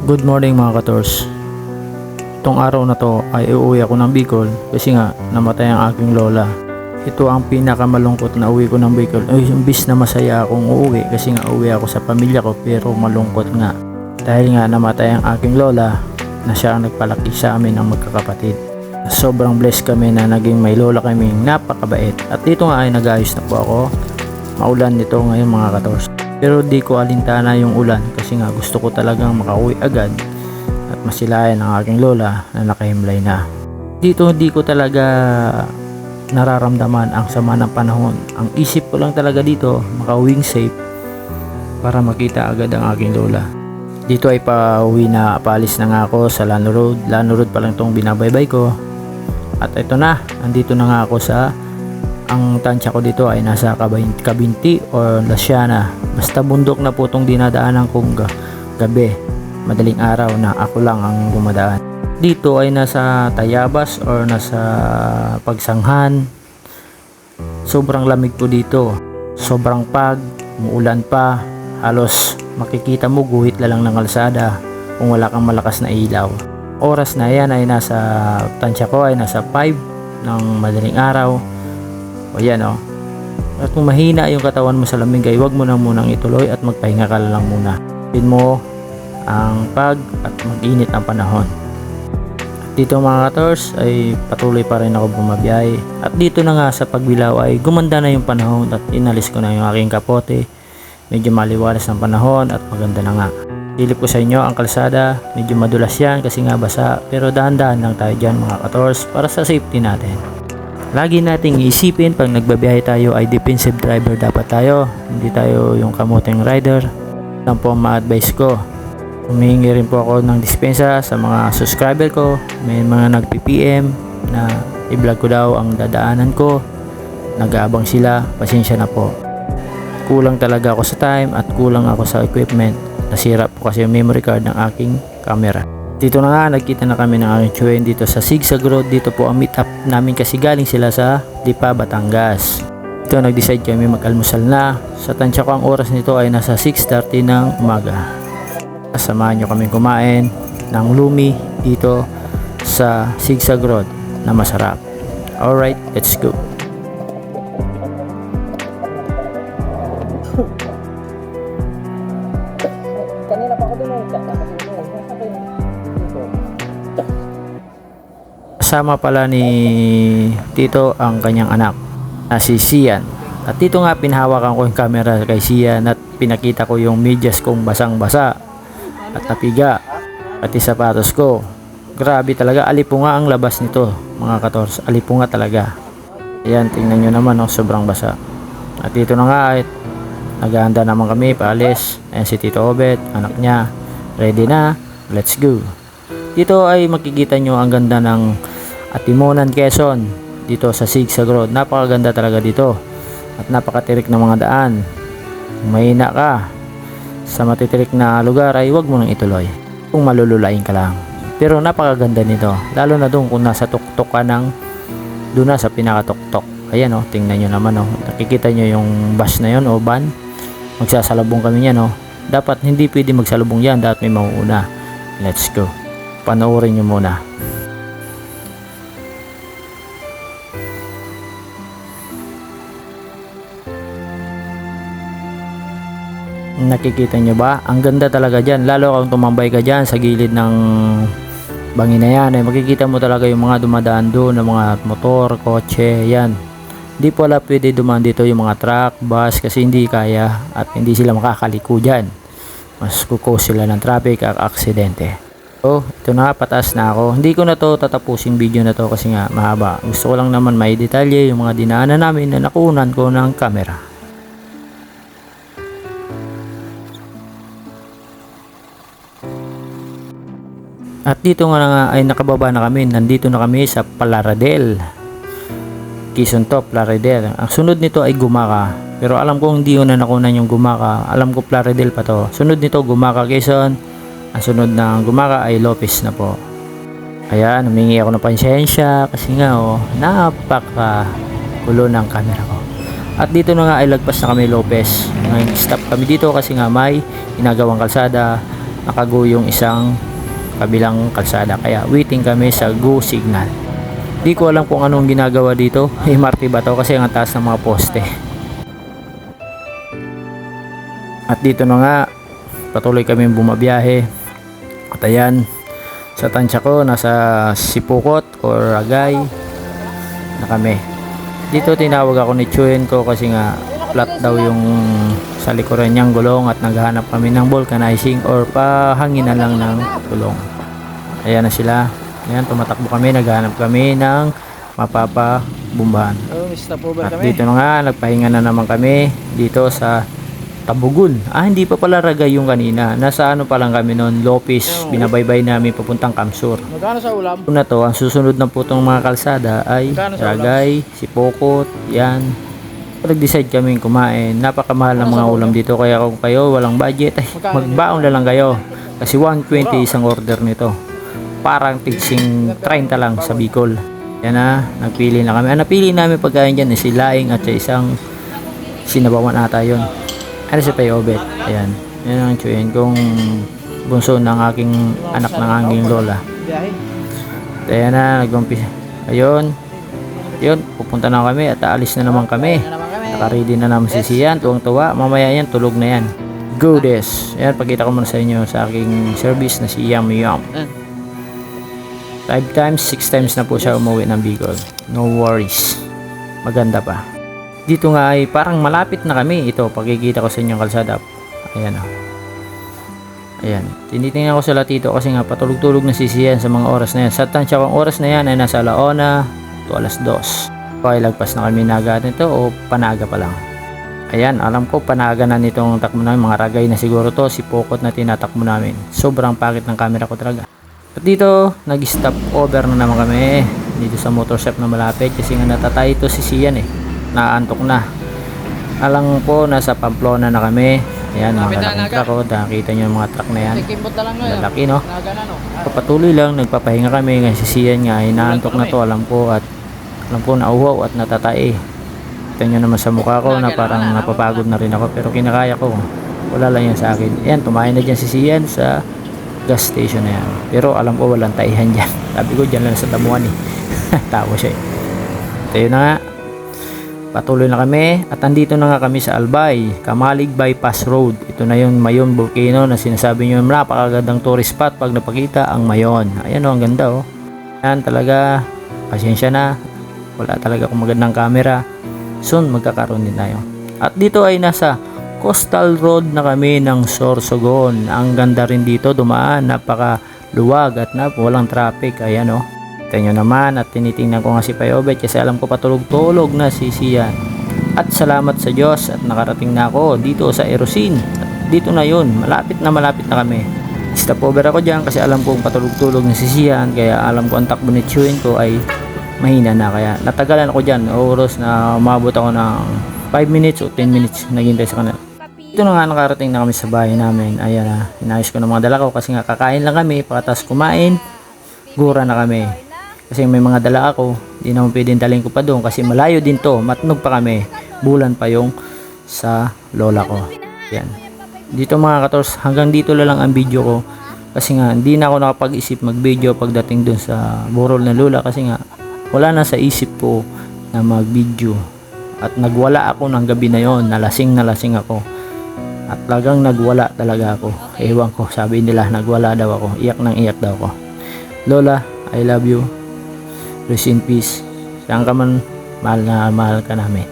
Good morning mga kators. Itong araw na to ay uuwi ako ng Bicol kasi nga namatay ang aking lola. Ito ang pinakamalungkot na uwi ko ng Bicol. Imbis na masaya akong uuwi kasi nga uwi ako sa pamilya ko, pero malungkot nga. Dahil nga namatay ang aking lola na siya ang nagpalaki sa amin ng magkakapatid. Sobrang blessed kami na naging may lola kaming napakabait. At dito nga ay nag-ayos na po ako. Maulan nito ngayon mga kators. Pero di ko alintana yung ulan kasi nga gusto ko talagang makauwi agad at masilayan ang aking lola na nakahimlay na. Dito hindi ko talaga nararamdaman ang sama ng panahon. Ang isip ko lang talaga dito makauwing safe para makita agad ang aking lola. Dito ay pauwi na, paalis na nga ako sa Llano Road. Llano Road pa lang itong binabaybay ko. At ito na, andito na nga ako sa, ang tansya ko dito ay nasa Kabinti o Lasiana. Basta bundok na po itong dinadaanan kong gabi, madaling araw na ako lang ang dumadaan. Dito ay nasa Tayabas or nasa Pagsanghan. Sobrang lamig po dito, sobrang muulan pa, halos makikita mo guhit lang ng kalsada kung wala kang malakas na ilaw. Oras na yan ay nasa, tansya ko ay nasa 5 ng madaling araw. O yan o. At kung mahina yung katawan mo sa lamig ay huwag mo na munang ituloy at magpahinga ka lang muna. Pin mo ang at mag-init ang panahon. At dito mga kators ay patuloy pa rin ako bumabiyahe. At dito na nga sa Pagbilao ay gumanda na yung panahon at inalis ko na yung aking kapote. Medyo maliwalas ng panahon at maganda na nga. Silip ko sa inyo ang kalsada. Medyo madulas yan kasi nga basa. Pero dahan-dahan lang tayo dyan mga kators para sa safety natin. Lagi nating iisipin pag nagbabiyahe tayo ay defensive driver dapat tayo, hindi tayo yung kamoteng rider. Yan po ang ma-advise ko. Humihingi rin po ako ng dispensa sa mga subscriber ko. May mga nag-PPM na i-vlog ko daw ang dadaanan ko. Nag-aabang sila, pasensya na po. Kulang talaga ako sa time at kulang ako sa equipment. Nasira po kasi yung memory card ng aking camera. Dito na nga, nagkita na kami ng aking chuen dito sa Sigsag Road. Dito po ang meet up namin kasi galing sila sa Lipa, Batangas. Dito nag-decide kami mag-almusal na. Sa tansya ko ang oras nito ay nasa 6:30 ng umaga. Samahan nyo kami kumain ng lumi dito sa Sigsag Road na masarap. Alright, let's go. Kanina pa ako dun kasama pala ni Tito ang kanyang anak na si Sian. At dito nga pinahawakan ko yung camera kay Sian at pinakita ko yung medyas kong basang-basa at napiga pati sapatos ko. Grabe talaga, alipunga ang labas nito mga kators, alipunga talaga. Ayan, tingnan nyo naman sobrang basa. At dito na nga ay naghahanda naman kami paalis. Ayan si Tito Obet, anak niya, ready na, let's go. Dito ay makikita nyo ang ganda ng Atimonan, Quezon dito sa Sigsag Road. Napakaganda talaga dito at napakatirik ng mga daan. Kung mahina ka sa matitirik na lugar ay huwag mo nang ituloy kung malululain ka lang. Pero napakaganda nito, lalo na doon kung nasa tuktok ka ng doon na sa pinakatuktok. Ayan tingnan nyo naman nakikita nyo yung bus na yon o van. Magsasalubong kami niyan dapat hindi pwede magsalubong yan, dapat may mauuna. Let's go, panoorin nyo muna. Nakikita nyo ba? Ang ganda talaga dyan. Lalo kung tumambay ka dyan sa gilid ng bangin na yan, ay makikita mo talaga yung mga dumadaan doon ng mga motor, kotse, yan. Hindi pala pwede dumaan dito yung mga truck, bus kasi hindi kaya at hindi sila makakaliko dyan. Mas kukos sila ng traffic at aksidente. So, ito na, pataas na ako. Hindi ko na to tatapusin video na to kasi nga mahaba. Gusto ko lang naman may detalye yung mga dinaanan namin na nakunan ko ng camera. At dito nga ay nakababa na kami. Nandito na kami sa Palaradel, Quezon to, Plaridel. Ang sunod nito ay Gumaca. Pero alam ko hindi ko na nakunan yung Gumaca. Alam ko Plaridel pa to. Sunod nito Gumaca, Quezon. Ang sunod ng Gumaca ay Lopez na po. Ayan, humingi ako ng pansensya kasi nga napaka gulo ng camera ko. At dito na nga ay lagpas na kami Lopez. Ngayon stop kami dito kasi nga may ginagawang kalsada. nakago yung isang kabilang kalsada, kaya waiting kami sa go signal. Di ko alam kung anong ginagawa dito, MRT ba to kasi ang taas ng mga poste. At dito na nga, patuloy kami bumabiyahe. At ayan, sa tansya ko, nasa Sipokot or Ragay na kami. Dito tinawag ako ni Chuen ko kasi nga flat daw yung sa likuran niyang gulong at naghahanap kami ng vulcanizing or pahanginan lang ng gulong. Ayan na sila. Ayan, tumatakbo kami, naghahanap kami ng mapapabumbahan. At dito na nga, nagpahinga na naman kami dito sa Tabugun. Hindi pa pala Ragay yung kanina. Nasa ano pa lang kami noon, Lopez. Binabaybay namin papuntang Kamsur. Magkano sa ulam? Na to, ang susunod na po itong mga kalsada ay Ragay, Sipokot, yan. Nag-decide kaming kumain. Napakamahal ng mga ulam dito. Kaya kung kayo walang budget, ay magbaon na lang kayo. Kasi 120 isang order nito. Parang tigsing 30 lang sa Bicol. Yan na, nagpili na kami. Napili namin pagkain dyan, si Laing at sa isang sinabawan ata yun. Ano si Payobet? Ayan. Yan ang Chuen kong bunso ng aking anak ng aking lola. Ayan na, nagbumpis. Ayun. Yun, pupunta na kami at aalis na naman kami. Nakaready na naman si Sian, tuwang-tuwa. Mamaya yan, tulog na yan. Go des. Ayan, pagkita ko muna sa inyo sa aking service na si Yum Yum. 5 times, 6 times na po siya umuwi ng Bicol. No worries. Maganda pa. Dito nga ay parang malapit na kami. Ito, pagkikita ko sa inyong kalsada. Ayan o. Ayan. Tinitingnan ko sa latito kasi nga patulog-tulog na sisiyan sa mga oras na yan. Sa tansya kong oras na yan ay nasa alauna to alas 2. Okay, lagpas na kami naga nito o panaga pa lang. Ayan, alam ko panaga na nitong takbo namin. Mga Ragay na siguro to. Sipokot na tinatakbo namin. Sobrang pakit ng camera ko talaga. At dito, nag-stop over na naman kami. Dito sa motor shop na malapit. Kasi nga natatay ito si Sian eh. Naantok na. Alang po, nasa Pamplona na kami. Ayan, mga malaking truck o. Nakita nyo yung mga truck na yan. Lalaki no. Patuloy lang, nagpapahinga kami. Kasi si Sian nga, naantok na to. Alam po nauhaw at natatay. Kita nyo naman sa mukha ko na parang napapagod na rin ako. Pero kinakaya ko. Wala lang yan sa akin. Ayan, tumahin na dyan si Sian sa gas station na yan. Pero alam ko walang taihan dyan. Sabi ko dyan lang sa damuhan eh. Tawa siya eh. Tayo na nga. Patuloy na kami at andito na nga kami sa Albay, Kamalig Bypass Road. Ito na yung Mayon Volcano na sinasabi nyo, napakagandang tourist spot pag napakita ang Mayon. Ayan o, ang ganda o. Yan talaga, pasensya na. Wala talaga akong magandang camera. Soon magkakaroon din tayo. At dito ay nasa Coastal Road na kami ng Sorsogon. Ang ganda rin dito, dumaan, napakaluwag at walang traffic. Ayan o. Kita nyo naman at tinitingnan ko nga si Payobet kasi alam ko patulog-tulog na si Sian. At salamat sa Diyos at nakarating na ako dito sa Erosin. At dito na yun, malapit na kami. Stop over ako dyan kasi alam kong patulog-tulog na si Sian, kaya alam ko ang takbo ni Chuen ko ay mahina na, kaya natagalan ako dyan. Oras na umabot ako ng 5 minutes o 10 minutes naghintay sa kanila. Dito na nga, nakarating na kami sa bahay namin. Ayan na, inayos ko ng mga dala ko kasi nga kakain lang kami, pagkatapos kumain, gura na kami. Kasi may mga dala ako, di naman pwedeng dalhin ko pa doon kasi malayo din to, matnog pa kami, bulan pa yung sa lola ko. Yan. Dito mga kators, hanggang dito lang ang video ko kasi nga hindi na ako nakapag-isip mag-video pagdating doon sa burol na lola kasi nga wala na sa isip ko na mag-video. At nagwala ako ng gabi na yon, nalasing ako. At talagang nagwala talaga ako. Ewan ko, sabi nila nagwala daw ako, iyak daw ako. Lola, I love you. Rest in peace. Saan ka man, mahal na mahal ka namin.